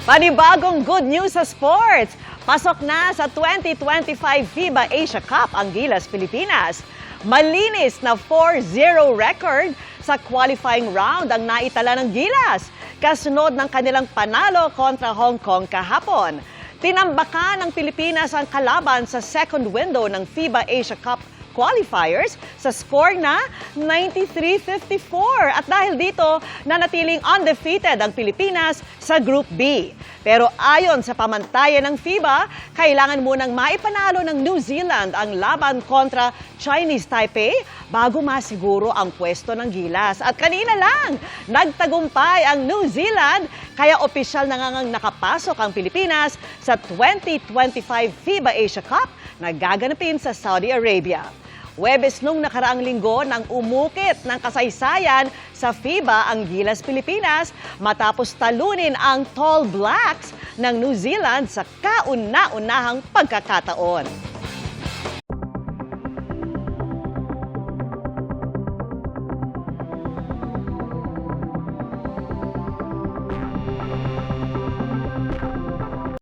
Panibagong good news sa sports. Pasok na sa 2025 FIBA Asia Cup ang Gilas Pilipinas. Malinis na 4-0 record sa qualifying round ang naitala ng Gilas, kasunod ng kanilang panalo kontra Hong Kong kahapon. Tinambakan ng Pilipinas ang kalaban sa second window ng FIBA Asia Cup qualifiers sa score na 93-54. At dahil dito, nanatiling undefeated ang Pilipinas sa Group B. Pero ayon sa pamantayan ng FIBA, kailangan munang maipanalo ng New Zealand ang laban kontra Chinese Taipei bago masiguro ang pwesto ng Gilas. At kanina lang, nagtagumpay ang New Zealand, kaya opisyal na ngang nakapasok ang Pilipinas sa 2025 FIBA Asia Cup na gaganapin sa Saudi Arabia. Huwebes nung nakaraang linggo nang umukit ng kasaysayan sa FIBA ang Gilas Pilipinas matapos talunin ang Tall Blacks ng New Zealand sa kauna-unahang pagkakataon.